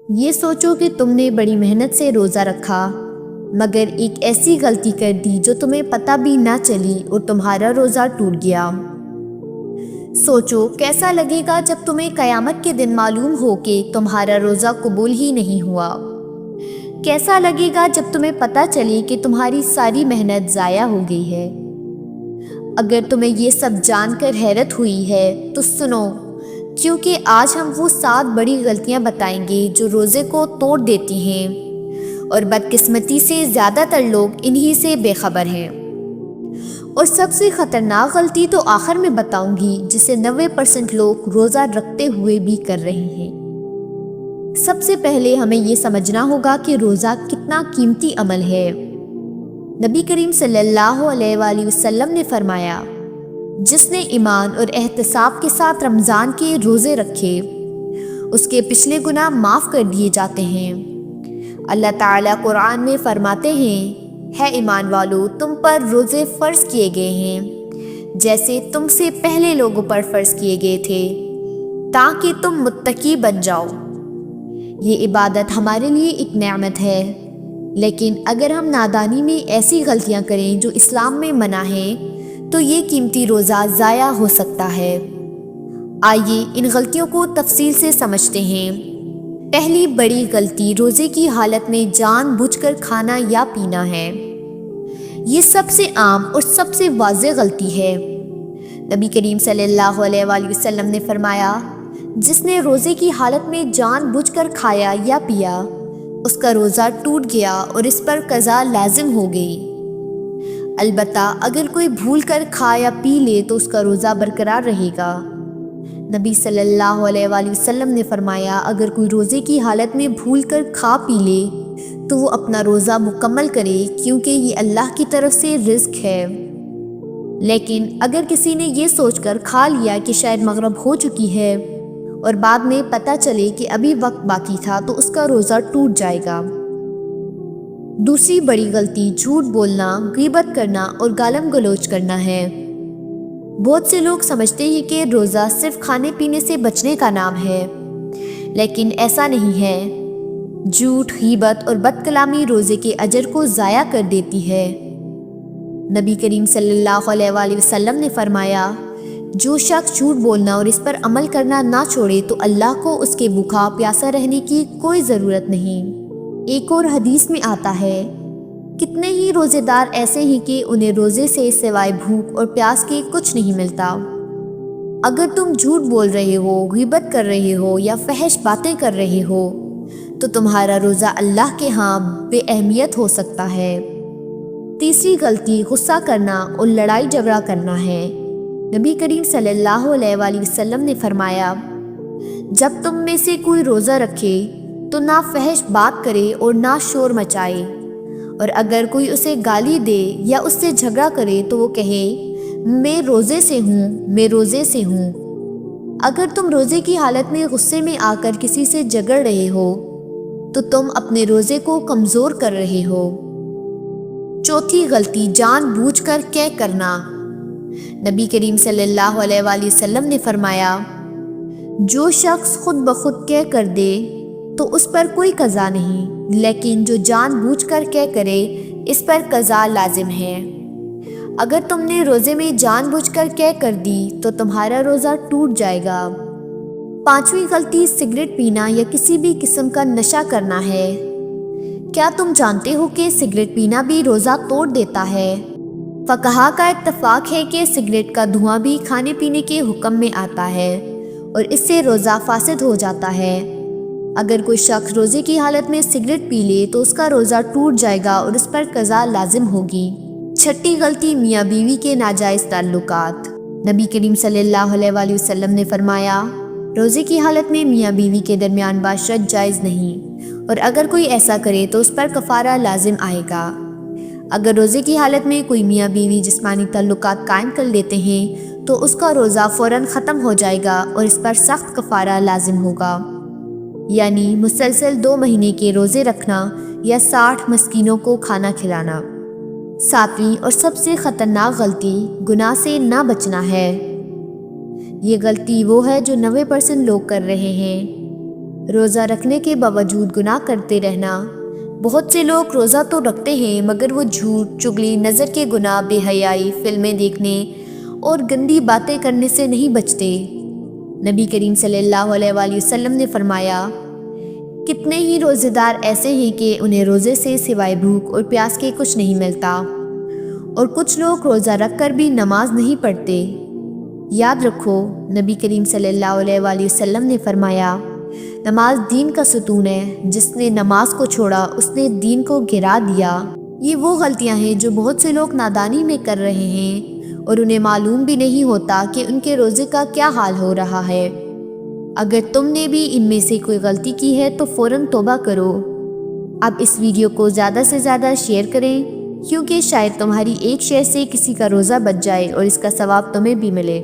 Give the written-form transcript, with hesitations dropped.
یہ سوچو کہ تم نے بڑی محنت سے روزہ رکھا مگر ایک ایسی غلطی کر دی جو تمہیں پتہ بھی نہ چلی اور تمہارا روزہ ٹوٹ گیا۔ سوچو کیسا لگے گا جب تمہیں قیامت کے دن معلوم ہو کہ تمہارا روزہ قبول ہی نہیں ہوا۔ کیسا لگے گا جب تمہیں پتہ چلے کہ تمہاری ساری محنت ضائع ہو گئی ہے۔ اگر تمہیں یہ سب جان کر حیرت ہوئی ہے تو سنو، کیونکہ آج ہم وہ 7 بڑی غلطیاں بتائیں گے جو روزے کو توڑ دیتی ہیں، اور بدقسمتی سے زیادہ تر لوگ انہی سے بے خبر ہیں۔ اور سب سے خطرناک غلطی تو آخر میں بتاؤں گی، جسے 90% لوگ روزہ رکھتے ہوئے بھی کر رہے ہیں۔ سب سے پہلے ہمیں یہ سمجھنا ہوگا کہ روزہ کتنا قیمتی عمل ہے۔ نبی کریم صلی اللہ علیہ وآلہ وسلم نے فرمایا، جس نے ایمان اور احتساب کے ساتھ رمضان کے روزے رکھے اس کے پچھلے گناہ معاف کر دیے جاتے ہیں۔ اللہ تعالیٰ قرآن میں فرماتے ہیں، ہے ایمان والو، تم پر روزے فرض کیے گئے ہیں جیسے تم سے پہلے لوگوں پر فرض کیے گئے تھے تاکہ تم متقی بن جاؤ۔ یہ عبادت ہمارے لیے ایک نعمت ہے، لیکن اگر ہم نادانی میں ایسی غلطیاں کریں جو اسلام میں منع ہیں تو یہ قیمتی روزہ ضائع ہو سکتا ہے۔ آئیے ان غلطیوں کو تفصیل سے سمجھتے ہیں۔ پہلی بڑی غلطی روزے کی حالت میں جان بوجھ کر کھانا یا پینا ہے۔ یہ سب سے عام اور سب سے واضح غلطی ہے۔ نبی کریم صلی اللہ علیہ وآلہ وسلم نے فرمایا، جس نے روزے کی حالت میں جان بوجھ کر کھایا یا پیا اس کا روزہ ٹوٹ گیا اور اس پر قضا لازم ہو گئی۔ البتہ اگر کوئی بھول کر کھا یا پی لے تو اس کا روزہ برقرار رہے گا۔ نبی صلی اللہ علیہ وآلہ وسلم نے فرمایا، اگر کوئی روزے کی حالت میں بھول کر کھا پی لے تو وہ اپنا روزہ مکمل کرے، کیونکہ یہ اللہ کی طرف سے رزق ہے۔ لیکن اگر کسی نے یہ سوچ کر کھا لیا کہ شاید مغرب ہو چکی ہے اور بعد میں پتہ چلے کہ ابھی وقت باقی تھا تو اس کا روزہ ٹوٹ جائے گا۔ دوسری بڑی غلطی جھوٹ بولنا، غیبت کرنا اور گالم گلوچ کرنا ہے۔ بہت سے لوگ سمجھتے ہیں کہ روزہ صرف کھانے پینے سے بچنے کا نام ہے، لیکن ایسا نہیں ہے۔ جھوٹ، غیبت اور بد کلامی روزے کے اجر کو ضائع کر دیتی ہے۔ نبی کریم صلی اللہ علیہ وآلہ وسلم نے فرمایا، جو شخص جھوٹ بولنا اور اس پر عمل کرنا نہ چھوڑے تو اللہ کو اس کے بھوکا پیاسا رہنے کی کوئی ضرورت نہیں۔ ایک اور حدیث میں آتا ہے، کتنے ہی روزے دار ایسے ہیں کہ انہیں روزے سے سوائے بھوک اور پیاس کے کچھ نہیں ملتا۔ اگر تم جھوٹ بول رہے ہو، غیبت کر رہے ہو یا فحش باتیں کر رہے ہو تو تمہارا روزہ اللہ کے ہاں بے اہمیت ہو سکتا ہے۔ تیسری غلطی غصہ کرنا اور لڑائی جھگڑا کرنا ہے۔ نبی کریم صلی اللہ علیہ وآلہ وسلم نے فرمایا، جب تم میں سے کوئی روزہ رکھے تو نہ فحش بات کرے اور نہ شور مچائے، اور اگر کوئی اسے گالی دے یا اس سے جھگڑا کرے تو وہ کہے، میں روزے سے ہوں، میں روزے سے ہوں۔ اگر تم روزے کی حالت میں غصے میں آ کر کسی سے جھگڑ رہے ہو تو تم اپنے روزے کو کمزور کر رہے ہو۔ چوتھی غلطی جان بوجھ کر قے کرنا۔ نبی کریم صلی اللہ علیہ وآلہ وسلم نے فرمایا، جو شخص خود بخود قے کر دے تو اس پر کوئی قضا نہیں، لیکن جو جان بوجھ کر قے کرے اس پر قضا لازم ہے۔ اگر تم نے روزے میں جان بوجھ کر قے کر دی تو تمہارا روزہ ٹوٹ جائے گا۔ پانچویں غلطی سگریٹ پینا یا کسی بھی قسم کا نشہ کرنا ہے۔ کیا تم جانتے ہو کہ سگریٹ پینا بھی روزہ توڑ دیتا ہے؟ فقہا کا اتفاق ہے کہ سگریٹ کا دھواں بھی کھانے پینے کے حکم میں آتا ہے اور اس سے روزہ فاسد ہو جاتا ہے۔ اگر کوئی شخص روزے کی حالت میں سگریٹ پی لے تو اس کا روزہ ٹوٹ جائے گا اور اس پر قضا لازم ہوگی۔ چھٹی غلطی میاں بیوی کے ناجائز تعلقات۔ نبی کریم صلی اللہ علیہ وآلہ وسلم نے فرمایا، روزے کی حالت میں میاں بیوی کے درمیان باشرت جائز نہیں، اور اگر کوئی ایسا کرے تو اس پر کفارہ لازم آئے گا۔ اگر روزے کی حالت میں کوئی میاں بیوی جسمانی تعلقات قائم کر لیتے ہیں تو اس کا روزہ فوراً ختم ہو جائے گا اور اس پر سخت کفارہ لازم ہوگا، یعنی مسلسل 2 مہینے کے روزے رکھنا یا 60 مسکینوں کو کھانا کھلانا۔ ساتویں اور سب سے خطرناک غلطی گناہ سے نہ بچنا ہے۔ یہ غلطی وہ ہے جو 90% لوگ کر رہے ہیں۔ روزہ رکھنے کے باوجود گناہ کرتے رہنا۔ بہت سے لوگ روزہ تو رکھتے ہیں مگر وہ جھوٹ، چغلی، نظر کے گناہ، بے حیائی، فلمیں دیکھنے اور گندی باتیں کرنے سے نہیں بچتے۔ نبی کریم صلی اللہ علیہ وآلہ وسلم نے فرمایا، کتنے ہی روزے دار ایسے ہیں کہ انہیں روزے سے سوائے بھوک اور پیاس کے کچھ نہیں ملتا، اور کچھ لوگ روزہ رکھ کر بھی نماز نہیں پڑھتے۔ یاد رکھو، نبی کریم صلی اللہ علیہ وآلہ وسلم نے فرمایا، نماز دین کا ستون ہے، جس نے نماز کو چھوڑا اس نے دین کو گرا دیا۔ یہ وہ غلطیاں ہیں جو بہت سے لوگ نادانی میں کر رہے ہیں اور انہیں معلوم بھی نہیں ہوتا کہ ان کے روزے کا کیا حال ہو رہا ہے۔ اگر تم نے بھی ان میں سے کوئی غلطی کی ہے تو فوراً توبہ کرو۔ اب اس ویڈیو کو زیادہ سے زیادہ شیئر کریں، کیونکہ شاید تمہاری ایک شیئر سے کسی کا روزہ بچ جائے اور اس کا ثواب تمہیں بھی ملے۔